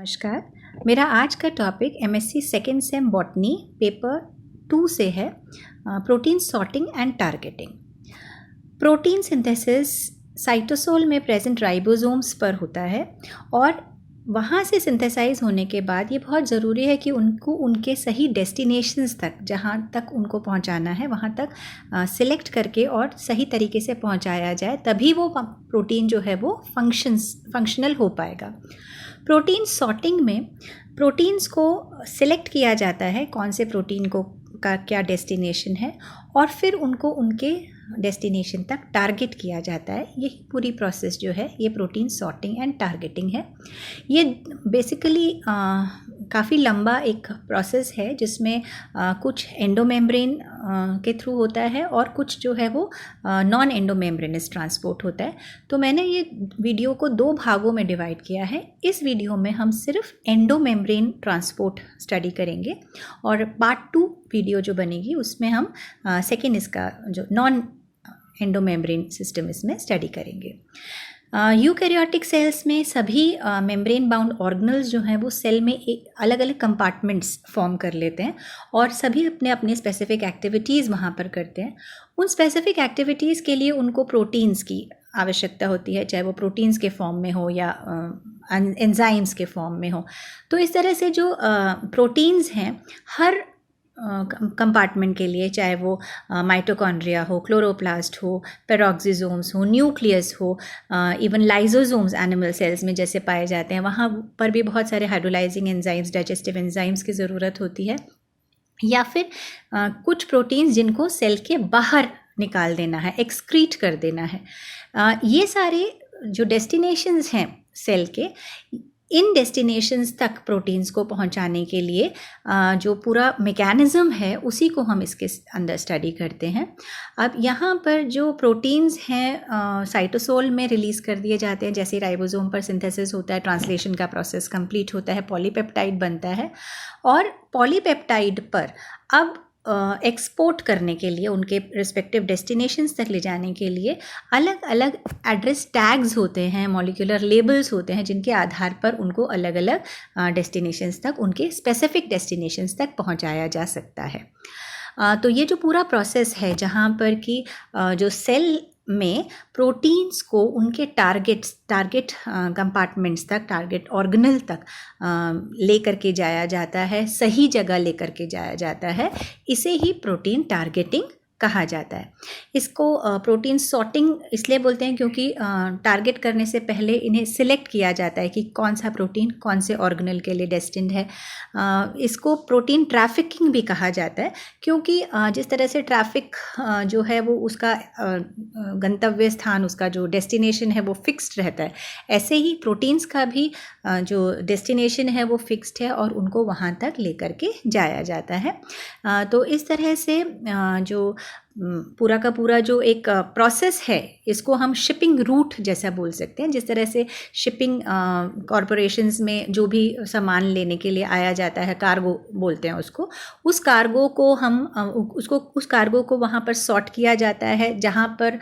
नमस्कार। मेरा आज का topic MSc second same botany paper 2 से है, protein sorting and targeting. Protein synthesis cytosol में प्रेजेंट राइबोसोम्स पर होता है और वहाँ से सिंथेसाइज होने के बाद ये बहुत ज़रूरी है कि उनको उनके सही डेस्टिनेशंस तक, जहाँ तक उनको पहुँचाना है वहाँ तक सिलेक्ट करके और सही तरीके से पहुँचाया जाए, तभी वो प्रोटीन जो है वो फंक्शनल हो पाएगा। प्रोटीन सॉर्टिंग में प्रोटीन्स को सिलेक्ट किया जाता है, कौन से प्रोटीन को का क्या डेस्टिनेशन है, और फिर उनको उनके डेस्टिनेशन तक टारगेट किया जाता है। यही पूरी प्रोसेस जो है ये प्रोटीन सॉर्टिंग एंड टारगेटिंग है। ये बेसिकली काफ़ी लंबा एक प्रोसेस है जिसमें कुछ एंडोमेम्ब्रेन के थ्रू होता है और कुछ जो है वो नॉन एंडोमेम्ब्रेनस ट्रांसपोर्ट होता है। तो मैंने ये वीडियो को 2 भागों में डिवाइड किया है। इस वीडियो में हम सिर्फ एंडोमेम्ब्रेन ट्रांसपोर्ट स्टडी करेंगे और पार्ट 2 वीडियो जो बनेगी उसमें हम सेकेंड इसका जो नॉन एंडोमेम्ब्रेन सिस्टम इसमें स्टडी करेंगे। यूकैरियोटिक सेल्स में सभी मेम्ब्रेन बाउंड ऑर्गेनल्स जो हैं वो सेल में एक अलग अलग कंपार्टमेंट्स फॉर्म कर लेते हैं और सभी अपने अपने स्पेसिफिक एक्टिविटीज़ वहाँ पर करते हैं। उन स्पेसिफिक एक्टिविटीज़ के लिए उनको प्रोटीन्स की आवश्यकता होती है, चाहे वो प्रोटीन्स के फॉर्म में हो या एंजाइम्स के फॉर्म में हो। तो इस तरह से जो प्रोटीन्स हैं हर कंपार्टमेंट के लिए, चाहे वो माइटोकॉन्ड्रिया हो, क्लोरोप्लास्ट हो, पेरोक्सिसोम्स हो, न्यूक्लियस हो, इवन लाइसोसोम्स एनिमल सेल्स में जैसे पाए जाते हैं, वहाँ पर भी बहुत सारे हाइड्रोलाइजिंग एंजाइम्स, डाइजेस्टिव एंजाइम्स की ज़रूरत होती है। या फिर कुछ प्रोटीन्स जिनको सेल के बाहर निकाल देना है, एक्सक्रीट कर देना है। ये सारे जो डेस्टिनेशंस हैं सेल के, इन डेस्टिनेशंस तक प्रोटीन्स को पहुंचाने के लिए जो पूरा मैकेनिज़्म है उसी को हम इसके अंदर स्टडी करते हैं। अब यहाँ पर जो प्रोटीन्स हैं साइटोसोल में रिलीज़ कर दिए जाते हैं, जैसे राइबोसोम पर सिंथेसिस होता है, ट्रांसलेशन का प्रोसेस कंप्लीट होता है, पॉलीपेप्टाइड बनता है और पॉलीपेप्टाइड पर अब एक्सपोर्ट करने के लिए, उनके रिस्पेक्टिव डेस्टिनेशंस तक ले जाने के लिए अलग अलग एड्रेस टैग्स होते हैं, मॉलिक्यूलर लेबल्स होते हैं, जिनके आधार पर उनको अलग अलग डेस्टिनेशंस तक, उनके स्पेसिफिक डेस्टिनेशंस तक पहुंचाया जा सकता है। तो ये जो पूरा प्रोसेस है जहाँ पर कि जो सेल में प्रोटीन्स को उनके टारगेट कंपार्टमेंट्स तक, टारगेट ऑर्गेनल तक लेकर के जाया जाता है, सही जगह लेकर के जाया जाता है, इसे ही प्रोटीन टारगेटिंग कहा जाता है। इसको प्रोटीन सॉर्टिंग इसलिए बोलते हैं क्योंकि टारगेट करने से पहले इन्हें सिलेक्ट किया जाता है कि कौन सा प्रोटीन कौन से ऑर्गेनल के लिए डेस्टिन्ड है। इसको प्रोटीन ट्रैफिकिंग भी कहा जाता है क्योंकि जिस तरह से ट्रैफिक जो है वो उसका गंतव्य स्थान, उसका जो डेस्टिनेशन है वो फिक्स्ड रहता है, ऐसे ही प्रोटीन्स का भी जो डेस्टिनेशन है वो फिक्स्ड है और उनको वहाँ तक लेकर के जाया जाता है। तो इस तरह से जो पूरा का पूरा जो एक प्रोसेस है इसको हम शिपिंग रूट जैसा बोल सकते हैं। जिस तरह से शिपिंग कॉरपोरेशंस में जो भी सामान लेने के लिए आया जाता है, कार्गो बोलते हैं उसको, उस कार्गो को हम उस कार्गो को वहाँ पर सॉर्ट किया जाता है, जहाँ पर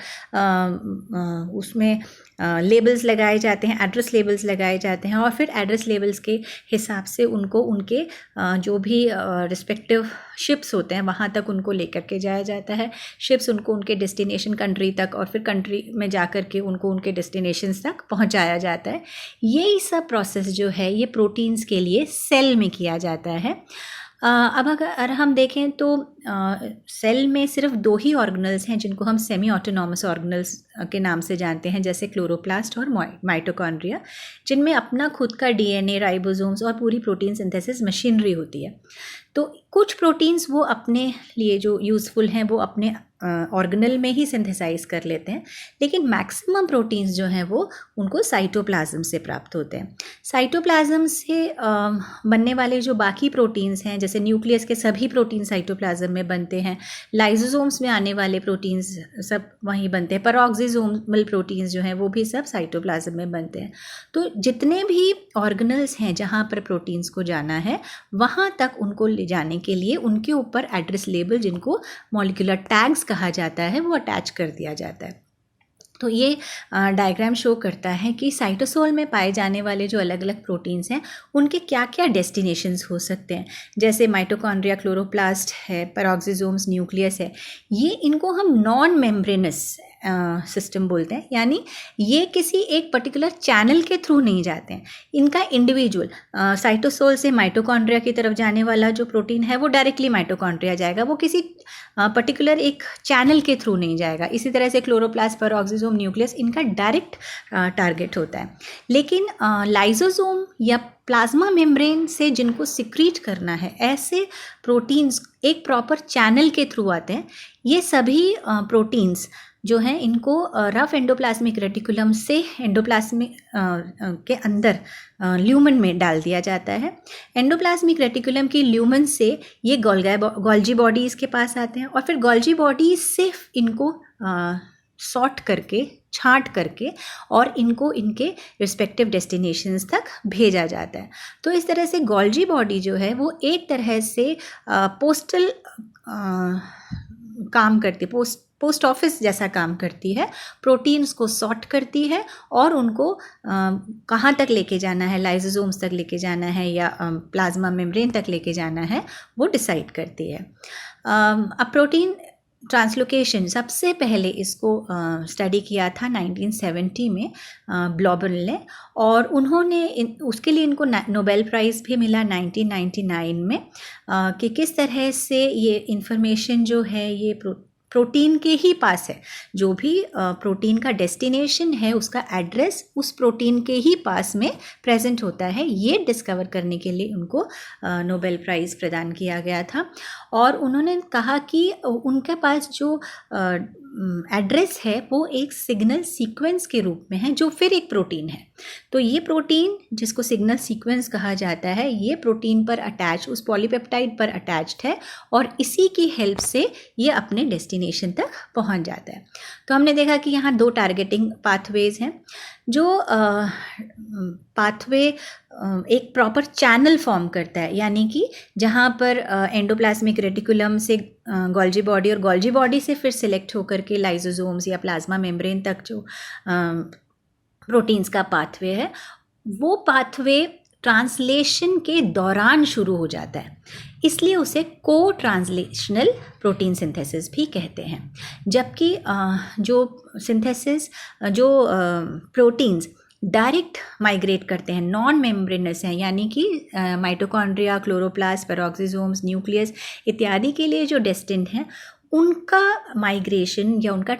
उसमें लेबल्स लगाए जाते हैं, एड्रेस लेबल्स लगाए जाते हैं और फिर एड्रेस लेबल्स के हिसाब से उनको उनके जो भी रिस्पेक्टिव शिप्स होते हैं वहाँ तक उनको लेकर के जाया जाता है। शिप्स उनको उनके डेस्टिनेशन कंट्री तक और फिर कंट्री में जाकर के उनको उनके डेस्टिनेशंस तक पहुँचाया जाता है। यही सब प्रोसेस जो है ये प्रोटीन्स के लिए सेल में किया जाता है। अब अगर हम देखें तो सेल में सिर्फ 2 ही ऑर्गेनल्स हैं जिनको हम सेमी ऑटोनॉमस ऑर्गेनल्स के नाम से जानते हैं, जैसे क्लोरोप्लास्ट और माइटोकॉन्ड्रिया, जिनमें अपना खुद का डीएनए, राइबोसोम्स और पूरी प्रोटीन सिंथेसिस मशीनरी होती है। तो कुछ प्रोटीन्स वो अपने लिए जो यूज़फुल हैं वो अपने ऑर्गेनल में ही सिंथेसाइज कर लेते हैं, लेकिन मैक्सिमम प्रोटीन्स जो हैं वो उनको साइटोप्लाज्म से प्राप्त होते हैं। साइटोप्लाज्म से बनने वाले जो बाकी प्रोटीन्स हैं, जैसे न्यूक्लियस के सभी प्रोटीन साइटोप्लाज्म में बनते हैं, लाइसोसोम्स में आने वाले प्रोटीन्स सब वहीं बनते हैं, पेरोक्सिसोमल प्रोटीन्स जो हैं वो भी सब साइटोप्लाज्म में बनते हैं। तो जितने भी ऑर्गेनल्स हैं जहाँ पर प्रोटीन्स को जाना है वहाँ तक उनको ले जाने के लिए उनके ऊपर एड्रेस लेबल, जिनको मॉलिक्यूलर टैग्स कहा जाता है, वो अटैच कर दिया जाता है। तो ये डायग्राम शो करता है कि साइटोसोल में पाए जाने वाले जो अलग अलग प्रोटीन्स हैं उनके क्या क्या डेस्टिनेशंस हो सकते हैं। जैसे माइटोकॉन्ड्रिया, क्लोरोप्लास्ट है, पेरोक्सिसोम्स, न्यूक्लियस है, ये इनको हम नॉन मेम्ब्रेनस सिस्टम बोलते हैं, यानी ये किसी एक पर्टिकुलर चैनल के थ्रू नहीं जाते हैं। इनका इंडिविजुअल साइटोसोल से माइटोकॉन्ड्रिया की तरफ जाने वाला जो प्रोटीन है वो डायरेक्टली माइटोकॉन्ड्रिया जाएगा, वो किसी पर्टिकुलर एक चैनल के थ्रू नहीं जाएगा। इसी तरह से क्लोरोप्लास्ट, पेरोक्सिसोम, न्यूक्लियस इनका डायरेक्ट टारगेट होता है। लेकिन लाइसोसोम या प्लाज्मा मेम्ब्रेन से जिनको सिक्रीट करना है, ऐसे प्रोटीन्स एक प्रॉपर चैनल के थ्रू आते हैं। ये सभी प्रोटीन्स जो हैं इनको रफ एंडोप्लाज्मिक रेटिकुलम से एंडोप्लाज्मिक के अंदर ल्यूमन में डाल दिया जाता है। एंडोप्लाज्मिक रेटिकुलम की ल्यूमन से ये गोल्जी बॉडीज़ के पास आते हैं और फिर गोल्जी बॉडीज से इनको सॉर्ट करके, छांट करके और इनको इनके रिस्पेक्टिव डेस्टिनेशंस तक भेजा जाता है। तो इस तरह से गोल्जी बॉडी जो है वो एक तरह से पोस्टल काम करती है, पोस्ट ऑफिस जैसा काम करती है। प्रोटीन्स को सॉर्ट करती है और उनको कहाँ तक लेके जाना है, लाइसोसोम्स तक लेके जाना है या प्लाज्मा मेम्ब्रेन तक लेके जाना है, वो डिसाइड करती है। अब प्रोटीन ट्रांसलोकेशन सबसे पहले इसको स्टडी किया था 1970 में ब्लॉबल ने, और उन्होंने उसके लिए इनको नोबेल प्राइज़ भी मिला 1999 में कि किस तरह से ये इन्फॉर्मेशन जो है ये प्रोटीन के ही पास है। जो भी प्रोटीन का डेस्टिनेशन है उसका एड्रेस उस प्रोटीन के ही पास में प्रेजेंट होता है। ये डिस्कवर करने के लिए उनको नोबेल प्राइज़ प्रदान किया गया था। और उन्होंने कहा कि उनके पास जो एड्रेस है वो एक सिग्नल सीक्वेंस के रूप में है, जो फिर एक प्रोटीन है। तो ये प्रोटीन जिसको सिग्नल सीक्वेंस कहा जाता है, ये प्रोटीन पर अटैच, उस पॉलीपेप्टाइड पर अटैच्ड है और इसी की हेल्प से ये अपने डेस्टिनेशन तक पहुंच जाता है। तो हमने देखा कि यहाँ 2 टारगेटिंग पाथवेज हैं। जो पाथवे एक प्रॉपर चैनल फॉर्म करता है, यानी कि जहाँ पर एंडोप्लाज्मिक रेटिकुलम से गोल्जी बॉडी और गोल्जी बॉडी से फिर सिलेक्ट होकर के लाइसोसोम्स या प्लाज्मा मेम्ब्रेन तक जो प्रोटीन्स का पाथवे है, वो पाथवे ट्रांसलेशन के दौरान शुरू हो जाता है, इसलिए उसे को ट्रांसलेशनल प्रोटीन सिंथेसिस भी कहते हैं। जबकि जो सिंथेसिस जो प्रोटीन्स डायरेक्ट माइग्रेट करते हैं, नॉन मेम्ब्रेनस हैं, यानी कि माइटोकॉन्ड्रिया, क्लोरोप्लास्ट, पेरोक्सिसोम्स, न्यूक्लियस इत्यादि के लिए जो डेस्टिन्ड हैं, उनका माइग्रेशन या उनका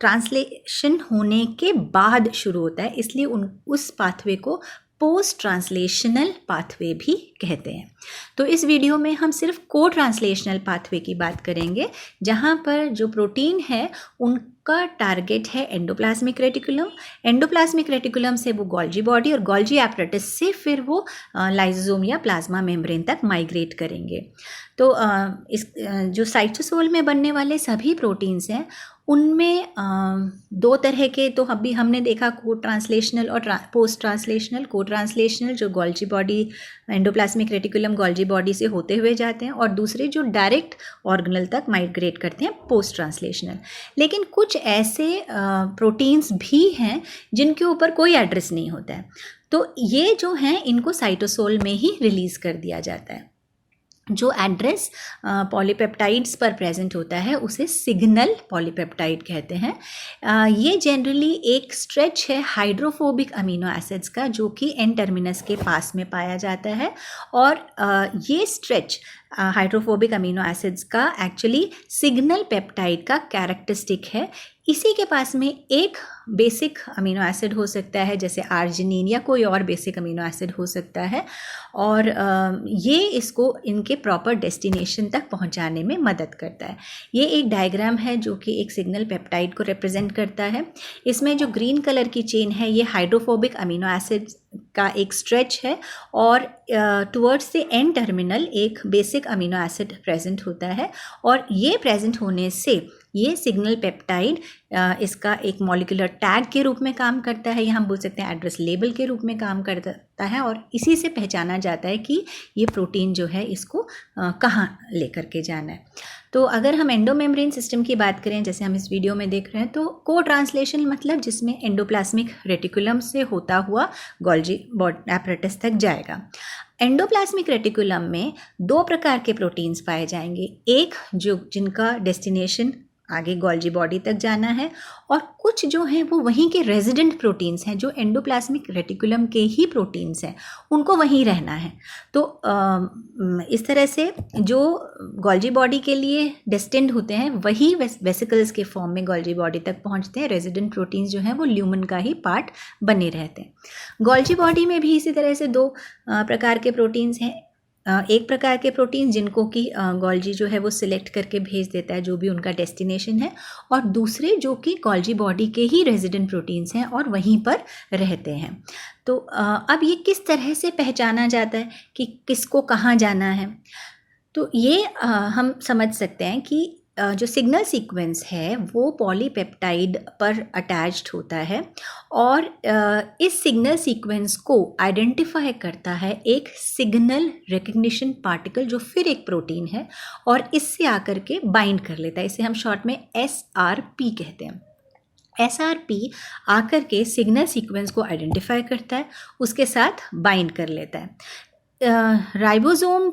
ट्रांसलेशन होने के बाद शुरू होता है, इसलिए उस पाथवे को पोस्ट ट्रांसलेशनल पाथवे भी कहते हैं। तो इस वीडियो में हम सिर्फ को ट्रांसलेशनल पाथवे की बात करेंगे, जहाँ पर जो प्रोटीन है उनका टारगेट है एंडोप्लाज्मिक रेटिकुलम, एंडोप्लाज्मिक रेटिकुलम से वो गोल्जी बॉडी और गोल्जी एपरेटस से फिर वो लाइसोसोम या प्लाज्मा मेम्ब्रेन तक माइग्रेट करेंगे। तो इस जो साइटोसोल में बनने वाले सभी प्रोटीन्स हैं उनमें 2 तरह के, तो अभी हमने देखा को ट्रांसलेशनल और पोस्ट ट्रांसलेशनल। को ट्रांसलेशनल जो Golgi body, endoplasmic reticulum Golgi body से होते हुए जाते हैं, और दूसरे जो डायरेक्ट ऑर्गेनल तक माइग्रेट करते हैं, पोस्ट ट्रांसलेशनल। लेकिन कुछ ऐसे प्रोटीन्स भी हैं जिनके ऊपर कोई एड्रेस नहीं होता है, तो ये जो हैं इनको साइटोसोल में ही रिलीज़ कर दिया जाता है। जो एड्रेस पॉलीपेप्टाइड्स पर प्रेजेंट होता है उसे सिग्नल पॉलीपेप्टाइड कहते हैं। ये जनरली एक स्ट्रेच है हाइड्रोफोबिक अमीनो एसिड्स का, जो कि एन टर्मिनस के पास में पाया जाता है। और ये स्ट्रेच हाइड्रोफोबिक अमीनो एसिड्स का एक्चुअली सिग्नल पेप्टाइड का कैरेक्टरिस्टिक है। इसी के पास में एक बेसिक अमीनो एसिड हो सकता है, जैसे आर्जिनिन या कोई और बेसिक अमीनो एसिड हो सकता है, और ये इसको इनके प्रॉपर डेस्टिनेशन तक पहुंचाने में मदद करता है। ये एक डायग्राम है जो कि एक सिग्नल पेप्टाइड को रिप्रेजेंट करता है। इसमें जो ग्रीन कलर की चेन है ये हाइड्रोफोबिक अमीनो एसिड का एक स्ट्रेच है, और टुवर्ड्स द एन टर्मिनल एक बेसिक अमीनो एसिड प्रेजेंट होता है, और ये प्रेजेंट होने से ये सिग्नल पेप्टाइड इसका एक मॉलिक्यूलर टैग के रूप में काम करता है, या हम बोल सकते हैं एड्रेस लेबल के रूप में काम करता है, और इसी से पहचाना जाता है कि ये प्रोटीन जो है इसको कहाँ लेकर के जाना है। तो अगर हम एंडोमेम्ब्रेन सिस्टम की बात करें, जैसे हम इस वीडियो में देख रहे हैं, तो को ट्रांसलेशन मतलब जिसमें एंडोप्लाज्मिक रेटिकुलम से होता हुआ गोल्जी एपरेटस तक जाएगा। एंडोप्लाज्मिक रेटिकुलम में 2 प्रकार के प्रोटीन्स पाए जाएंगे, एक जो जिनका डेस्टिनेशन आगे गोल्जी बॉडी तक जाना है, और कुछ जो हैं वो वहीं के रेजिडेंट प्रोटीन्स हैं जो एंडोप्लाज्मिक रेटिकुलम के ही प्रोटीन्स हैं, उनको वहीं रहना है। तो इस तरह से जो गोल्जी बॉडी के लिए डेस्टिन्ड होते हैं वही वेसिकल्स के फॉर्म में गोल्जी बॉडी तक पहुंचते हैं। रेजिडेंट प्रोटीन्स जो हैं वो ल्यूमन का ही पार्ट बने रहते हैं। गोल्जी बॉडी में भी इसी तरह से 2 प्रकार के प्रोटीन्स हैं। एक प्रकार के प्रोटीन जिनको कि गोल्जी जो है वो सिलेक्ट करके भेज देता है जो भी उनका डेस्टिनेशन है, और दूसरे जो कि गोल्जी बॉडी के ही रेजिडेंट प्रोटीन्स हैं और वहीं पर रहते हैं। तो अब ये किस तरह से पहचाना जाता है कि किसको कहाँ जाना है, तो ये हम समझ सकते हैं कि जो सिग्नल सीक्वेंस है वो पॉलीपेप्टाइड पर अटैच्ड होता है, और इस सिग्नल सीक्वेंस को आइडेंटिफाई करता है एक सिग्नल रिकग्निशन पार्टिकल जो फिर एक प्रोटीन है, और इससे आकर के बाइंड कर लेता है। इसे हम शॉर्ट में SRP कहते हैं। SRP आकर के सिग्नल सीक्वेंस को आइडेंटिफाई करता है, उसके साथ बाइंड कर लेता है। राइबोसोम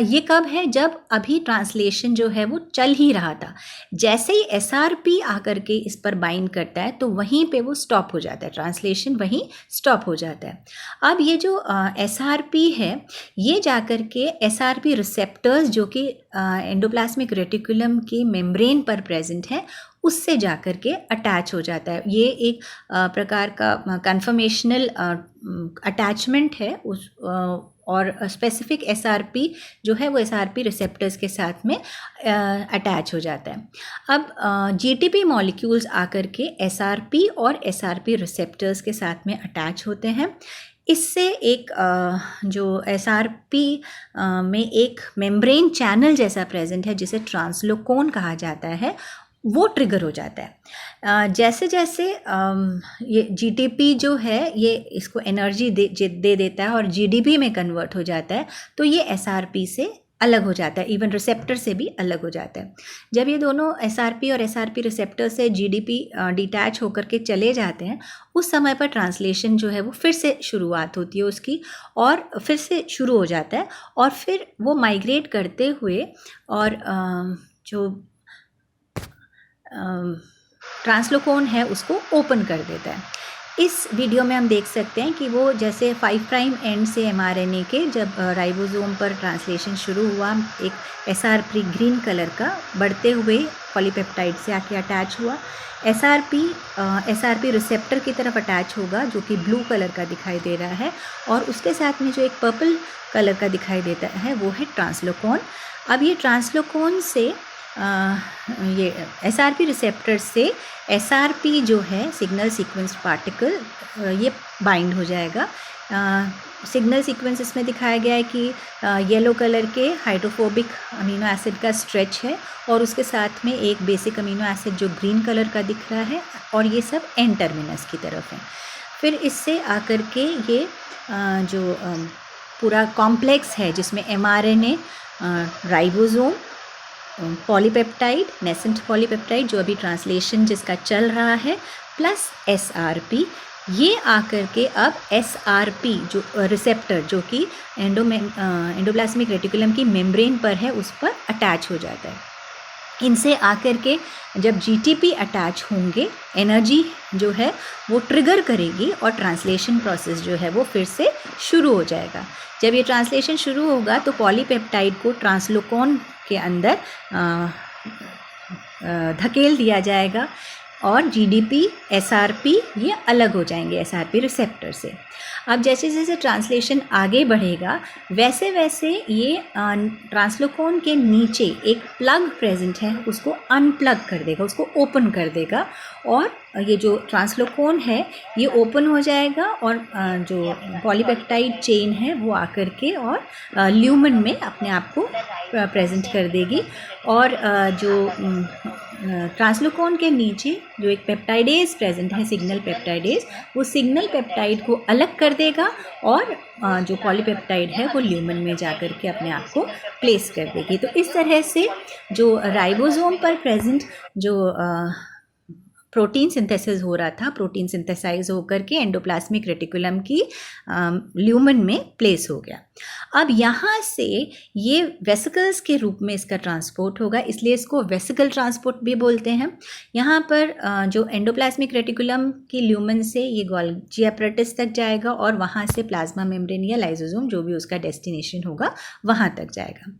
ये कब है, जब अभी ट्रांसलेशन जो है वो चल ही रहा था। जैसे ही SRP आकर के इस पर बाइंड करता है तो वहीं पे वो स्टॉप हो जाता है, ट्रांसलेशन वहीं स्टॉप हो जाता है। अब ये जो SRP है ये जाकर के SRP रिसेप्टर्स जो कि एंडोप्लाज्मिक रेटिकुलम की मेम्ब्रेन पर प्रेजेंट है उससे जाकर के अटैच हो जाता है। ये एक प्रकार का कन्फर्मेशनल अटैचमेंट है उस और स्पेसिफिक SRP जो है वो SRP रिसेप्टर्स के साथ में अटैच हो जाता है। अब GTP मॉलिक्यूल्स आकर के SRP और SRP रिसेप्टर्स के साथ में अटैच होते हैं। इससे एक जो SRP में एक मेम्ब्रेन चैनल जैसा प्रेजेंट है जिसे ट्रांसलोकोन कहा जाता है, वो ट्रिगर हो जाता है। जैसे जैसे ये GTP जो है ये इसको एनर्जी दे देता है और GDP में कन्वर्ट हो जाता है, तो ये SRP से अलग हो जाता है, इवन रिसेप्टर से भी अलग हो जाता है। जब ये दोनों SRP और SRP रिसेप्टर से GDP डिटैच होकर के चले जाते हैं, उस समय पर ट्रांसलेशन जो है वो फिर से शुरुआत होती है उसकी, और फिर से शुरू हो जाता है, और फिर वो माइग्रेट करते हुए और जो ट्रांसलोकोन है उसको ओपन कर देता है। इस वीडियो में हम देख सकते हैं कि वो जैसे 5' एंड से mRNA के जब राइबोसोम पर ट्रांसलेशन शुरू हुआ, एक SRP ग्रीन कलर का बढ़ते हुए पॉलीपेप्टाइड से आके अटैच हुआ। SRP रिसेप्टर की तरफ अटैच होगा जो कि ब्लू कलर का दिखाई दे रहा है, और उसके साथ में जो एक पर्पल कलर का दिखाई देता है वो है ट्रांसलोकोन। अब ये ट्रांसलोकोन से ये SRP रिसेप्टर से SRP जो है सिग्नल सीक्वेंस पार्टिकल ये बाइंड हो जाएगा। सिग्नल सीक्वेंस इसमें दिखाया गया है कि येलो कलर के हाइड्रोफोबिक अमीनो एसिड का स्ट्रेच है, और उसके साथ में एक बेसिक अमीनो एसिड जो ग्रीन कलर का दिख रहा है, और ये सब एन टर्मिनस की तरफ है। फिर इससे आकर के ये जो पूरा कॉम्प्लेक्स है जिसमें mRNA, ribosome, polypeptide, nascent polypeptide जो अभी ट्रांसलेशन जिसका चल रहा है, प्लस SRP, ये आकर के अब SRP जो रिसेप्टर जो कि एंडोप्लाज्मिक रेटिकुलम की मेम्ब्रेन पर है उस पर अटैच हो जाता है। इनसे आकर के जब GTP अटैच होंगे, एनर्जी जो है वो ट्रिगर करेगी और ट्रांसलेशन प्रोसेस जो है वो फिर से शुरू हो जाएगा। जब ये ट्रांसलेशन शुरू होगा तो पॉलीपेप्टाइड को ट्रांसलोकोन के अंदर धकेल दिया जाएगा, और GDP, SRP ये अलग हो जाएंगे SRP रिसेप्टर से। अब जैसे जैसे ट्रांसलेशन आगे बढ़ेगा वैसे वैसे ये ट्रांसलोकोन के नीचे एक प्लग प्रेजेंट है उसको अनप्लग कर देगा, उसको ओपन कर देगा, और ये जो ट्रांसलोकोन है ये ओपन हो जाएगा, और जो पॉलीपेप्टाइड चेन है वो आकर के और ल्यूमन में अपने आप को प्रेजेंट कर देगी, और जो ट्रांसलूकोन के नीचे जो एक पेप्टाइडेज प्रेजेंट है, सिग्नल पेप्टाइडेज, वो सिग्नल पेप्टाइड को अलग कर देगा और जो पॉलीपेप्टाइड है वो ल्यूमन में जाकर के अपने आप को प्लेस कर देगी। तो इस तरह से जो राइबोसोम पर प्रेजेंट जो प्रोटीन सिंथेसिस हो रहा था, प्रोटीन सिंथेसाइज होकर के एंडोप्लाज्मिक रेटिकुलम की ल्यूमन में प्लेस हो गया। अब यहाँ से ये वेसिकल्स के रूप में इसका ट्रांसपोर्ट होगा, इसलिए इसको वेसिकल ट्रांसपोर्ट भी बोलते हैं। यहाँ पर जो एंडोप्लाज्मिक रेटिकुलम की ल्यूमन से ये गोल्जी एपरेटस तक जाएगा और वहाँ से प्लाज्मा मेम्ब्रेन या लाइसोसोम जो भी उसका डेस्टिनेशन होगा वहाँ तक जाएगा।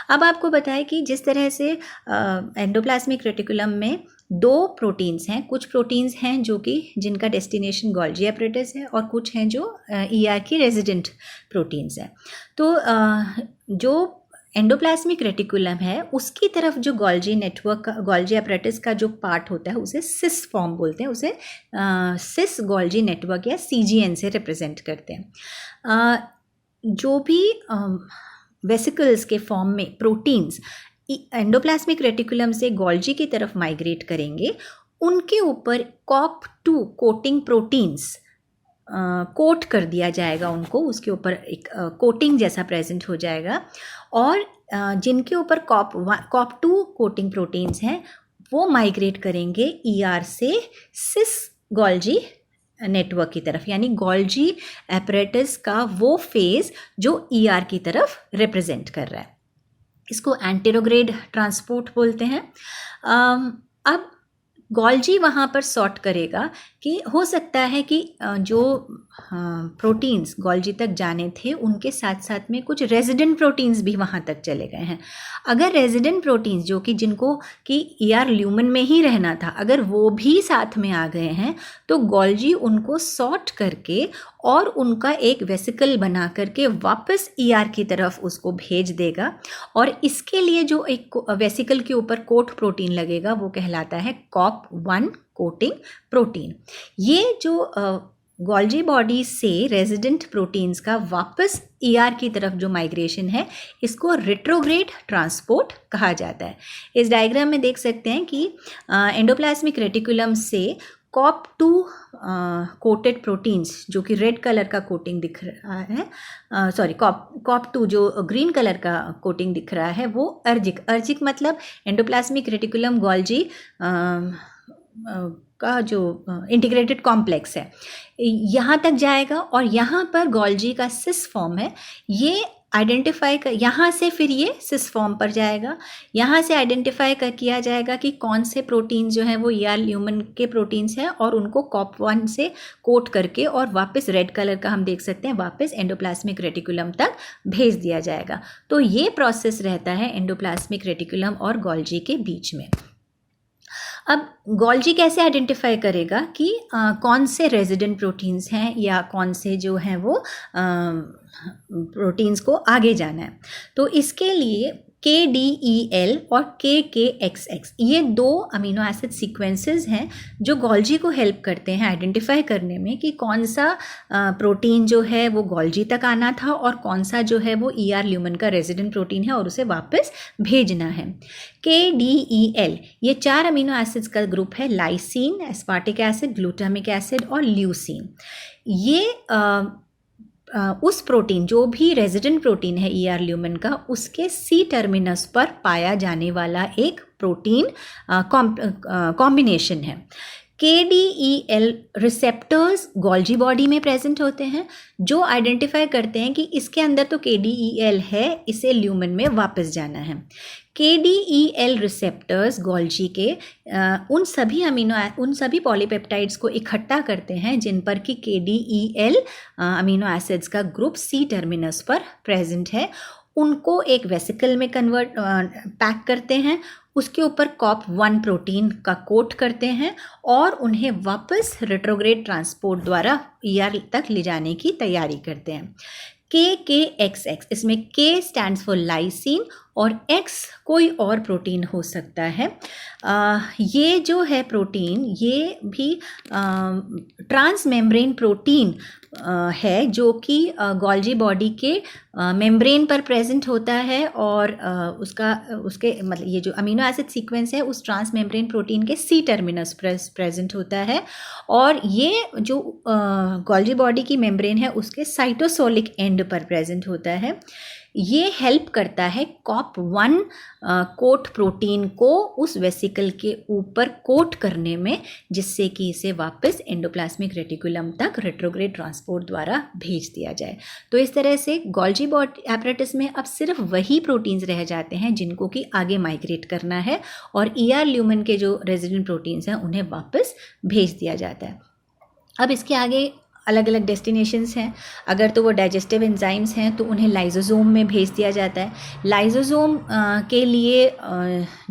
अब आपको बताएं कि जिस तरह से एंडोप्लाज्मिक रेटिकुलम में दो प्रोटीन्स हैं, कुछ प्रोटीन्स हैं जो कि जिनका डेस्टिनेशन गोल्जी एपरेटस है और कुछ हैं जो ईआर की रेजिडेंट प्रोटीन्स हैं। तो जो एंडोप्लाज्मिक रेटिकुलम है उसकी तरफ जो गोल्जी नेटवर्क, गोल्जी एपरेटस का जो पार्ट होता है उसे सिस फॉर्म बोलते हैं, उसे सिस गोल्जी नेटवर्क या सीजीएन से रिप्रेजेंट करते हैं। जो भी वेसिकल्स के फॉर्म में प्रोटीन्स एंडोप्लाज्मिक रेटिकुलम से गोल्जी की तरफ माइग्रेट करेंगे, उनके ऊपर COP2 कोटिंग प्रोटीन्स कोट कर दिया जाएगा, उनको उसके ऊपर एक कोटिंग जैसा प्रेजेंट हो जाएगा। और जिनके ऊपर COP2 कोटिंग प्रोटीन्स हैं वो माइग्रेट करेंगे ER से सिस गोल्जी नेटवर्क की तरफ, यानी गोल्जी एपरेटस का वो फेज जो ER की तरफ रिप्रेजेंट कर रहा है। इसको एंटेरोग्रेड ट्रांसपोर्ट बोलते हैं। अब गोल्जी वहाँ पर सॉर्ट करेगा कि हो सकता है कि जो प्रोटीन्स गोल्जी तक जाने थे उनके साथ साथ में कुछ रेजिडेंट प्रोटीन्स भी वहाँ तक चले गए हैं। अगर रेजिडेंट प्रोटीन्स जो कि जिनको कि ER ल्यूमन में ही रहना था, अगर वो भी साथ में आ गए हैं तो गोल्जी उनको सॉर्ट करके और उनका एक वेसिकल बना करके वापस ER की तरफ उसको भेज देगा। और इसके लिए जो एक वेसिकल के ऊपर कोट प्रोटीन लगेगा वो कहलाता है COP1 कोटिंग प्रोटीन। ये जो गोल्जी बॉडी से रेजिडेंट प्रोटीन्स का वापस ER की तरफ जो माइग्रेशन है इसको रेट्रोग्रेड ट्रांसपोर्ट कहा जाता है। इस डायग्राम में देख सकते हैं कि एंडोप्लाज्मिक रेटिकुलम से COP2 कोटेड प्रोटीन्स जो कि रेड कलर का कोटिंग दिख रहा है, सॉरी COP2 जो ग्रीन कलर का कोटिंग दिख रहा है वो अर्जिक मतलब एंडोप्लाज्मिक रेटिकुलम गोल्जी का जो इंटीग्रेटेड कॉम्प्लेक्स है यहाँ तक जाएगा। और यहाँ पर गोल्जी का सिस फॉर्म है, ये आइडेंटिफाई कर, यहाँ से फिर ये सिस फॉर्म पर जाएगा, यहाँ से आइडेंटिफाई किया जाएगा कि कौन से प्रोटीन जो हैं वो ER ल्यूमन के प्रोटीन्स हैं और उनको COP1 से कोट करके और वापस रेड कलर का हम देख सकते हैं वापस एंडोप्लाज्मिक रेटिकुलम तक भेज दिया जाएगा। तो ये प्रोसेस रहता है एंडोप्लाज्मिक रेटिकुलम और गोल्जी के बीच में। अब गोल्जी कैसे आइडेंटिफाई करेगा कि कौन से रेजिडेंट प्रोटीन्स हैं या कौन से जो हैं वो प्रोटीन्स को आगे जाना है। तो इसके लिए KDEL और KKXX ये दो अमीनो एसिड सीक्वेंसेस हैं जो गोल्जी को हेल्प करते हैं आइडेंटिफाई करने में कि कौन सा प्रोटीन जो है वो गोल्जी तक आना था और कौन सा जो है वो ER ल्यूमन का रेजिडेंट प्रोटीन है और उसे वापस भेजना है। KDEL ये 4 अमीनो एसिड्स का ग्रुप है, lysine, aspartic acid, glutamic acid और ल्यूसीन। ये उस प्रोटीन जो भी रेजिडेंट प्रोटीन है ER ल्यूमन का उसके C टर्मिनस पर पाया जाने वाला एक प्रोटीन कॉम्बिनेशन है। KDEL रिसेप्टर्स गोल्जी बॉडी में प्रेजेंट होते हैं जो आइडेंटिफाई करते हैं कि इसके अंदर तो KDEL है, इसे ल्यूमन में वापस जाना है। KDEL रिसेप्टर्स गोल्जी के उन सभी पॉलीपेप्टाइड्स को इकट्ठा करते हैं जिन पर कि KDEL अमीनो एसिड्स का ग्रुप C टर्मिनस पर प्रेजेंट है, उनको एक वेसिकल में पैक करते हैं, उसके ऊपर COP1 प्रोटीन का कोट करते हैं और उन्हें वापस रेट्रोग्रेड ट्रांसपोर्ट द्वारा ER तक ले जाने की तैयारी करते हैं। KKXX इसमें K स्टैंड्स फॉर लाइसीन और X कोई और प्रोटीन हो सकता है। ये जो है प्रोटीन ये भी ट्रांस मेम्ब्रेन प्रोटीन है जो कि गोल्जी बॉडी के मेम्ब्रेन पर प्रेजेंट होता है और उसके मतलब ये जो अमीनो एसिड सीक्वेंस है उस ट्रांस मेम्ब्रेन प्रोटीन के सी टर्मिनस प्रेजेंट होता है और ये जो गोल्जी बॉडी की मेम्ब्रेन है उसके साइटोसोलिक एंड पर प्रेजेंट होता है। ये हेल्प करता है COP1 कोट प्रोटीन को उस वेसिकल के ऊपर कोट करने में, जिससे कि इसे वापस एंडोप्लाज्मिक रेटिकुलम तक रेट्रोग्रेड ट्रांसपोर्ट द्वारा भेज दिया जाए। तो इस तरह से गोल्जी बॉडी एपरेटस में अब सिर्फ वही प्रोटीन्स रह जाते हैं जिनको कि आगे माइग्रेट करना है और ER ल्यूमेन के जो रेजिडेंट प्रोटीन्स हैं उन्हें वापस भेज दिया जाता है। अब इसके आगे अलग अलग डेस्टिनेशंस हैं। अगर तो वो डाइजेस्टिव एंजाइम्स हैं तो उन्हें लाइजोसोम में भेज दिया जाता है। लाइजोसोम के लिए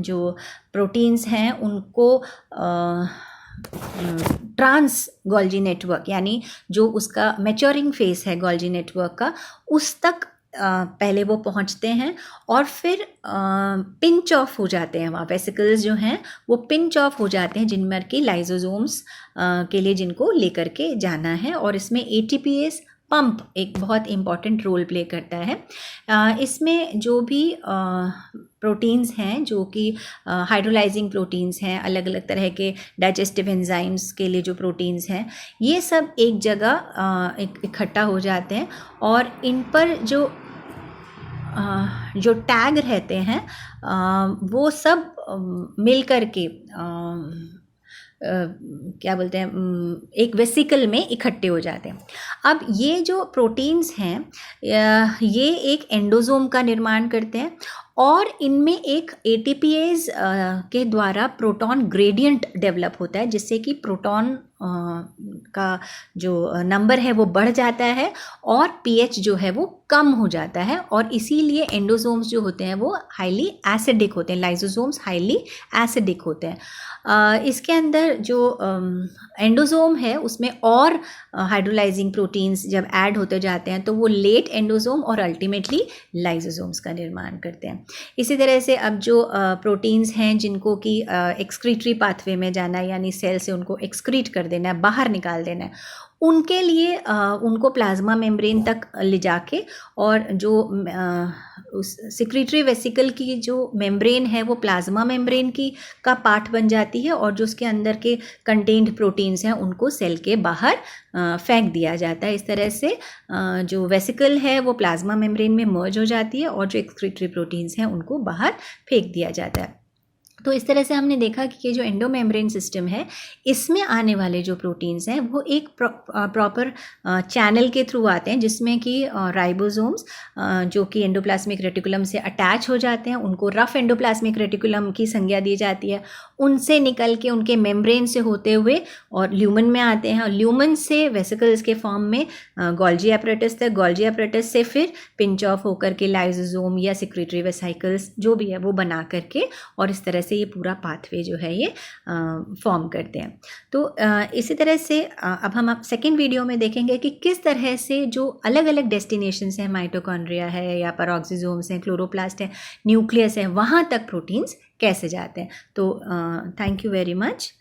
जो प्रोटीन्स हैं उनको ट्रांस गोल्जी नेटवर्क यानी जो उसका मैच्योरिंग फेस है गोल्जी नेटवर्क का उस तक पहले वो पहुंचते हैं और फिर पिंच ऑफ हो जाते हैं। वहाँ वेसिकल्स जो हैं वो पिंच ऑफ हो जाते हैं जिनमें कि लाइजोसोम्स के लिए जिनको लेकर के जाना है और इसमें ATPase पंप एक बहुत इम्पॉर्टेंट रोल प्ले करता है। इसमें जो भी प्रोटीन्स हैं जो कि हाइड्रोलाइजिंग प्रोटीन्स हैं, अलग अलग तरह के डाइजेस्टिव एंजाइम्स के लिए जो प्रोटीन्स हैं, ये सब एक जगह इकट्ठा हो जाते हैं और इन पर जो टैग रहते हैं वो सब मिल कर के क्या बोलते हैं एक वेसिकल में इकट्ठे हो जाते हैं। अब ये जो प्रोटीन्स हैं ये एक एंडोसोम का निर्माण करते हैं और इनमें एक ATPase के द्वारा प्रोटॉन ग्रेडियंट डेवलप होता है जिससे कि प्रोटॉन का जो नंबर है वो बढ़ जाता है और pH जो है वो कम हो जाता है और इसीलिए एंडोसोम्स जो होते हैं वो हाईली एसिडिक होते हैं। लाइसोसोम्स हाईली एसिडिक होते हैं। इसके अंदर जो एंडोसोम है उसमें और हाइड्रोलाइजिंग प्रोटीन्स जब ऐड होते जाते हैं तो वो लेट एंडोसोम और अल्टीमेटली लाइसोसोम्स का निर्माण करते हैं। इसी तरह से अब जो प्रोटीन्स हैं जिनको कि एक्सक्रीटरी पाथवे में जाना है यानी सेल से उनको एक्सक्रीट कर देना है, बाहर निकाल देना है, उनके लिए उनको प्लाज्मा मेम्ब्रेन तक ले जाके और जो उस सिक्रीटरी वेसिकल की जो मेम्ब्रेन है वो प्लाज्मा मेम्ब्रेन की का पार्ट बन जाती है और जो उसके अंदर के कंटेन्ड प्रोटीन्स हैं उनको सेल के बाहर फेंक दिया जाता है। इस तरह से जो वेसिकल है वो प्लाज्मा मेम्ब्रेन में मर्ज हो जाती है और जो एक्सक्रीटरी प्रोटीन्स हैं उनको बाहर फेंक दिया जाता है। तो इस तरह से हमने देखा कि ये जो एंडोमेम्ब्रेन सिस्टम है इसमें आने वाले जो प्रोटीन्स हैं वो एक प्रॉपर चैनल के थ्रू आते हैं जिसमें कि राइबोसोम्स जो कि एंडोप्लाज्मिक रेटिकुलम से अटैच हो जाते हैं, उनको रफ एंडोप्लाज्मिक रेटिकुलम की संज्ञा दी जाती है, उनसे निकल के उनके मेम्ब्रेन से होते हुए और ल्यूमन में आते हैं और ल्यूमन से वेसिकल्स के फॉर्म में गोल्जी एपरेटस तक, गोल्जी एपरेटस से फिर पिंच ऑफ होकर के लाइसोसोम या सिक्रीटरी वेसिकल्स जो भी है वो बना करके और इस तरह से ये पूरा पाथवे जो है ये फॉर्म करते हैं। तो इसी तरह से अब हम सेकेंड वीडियो में देखेंगे कि किस तरह से जो अलग अलग डेस्टिनेशंस हैं, माइटोकॉन्ड्रिया है या पेरोक्सिसोम्स हैं, क्लोरोप्लास्ट है, न्यूक्लियस है, वहाँ तक प्रोटीन्स कैसे जाते हैं। तो थैंक यू वेरी मच।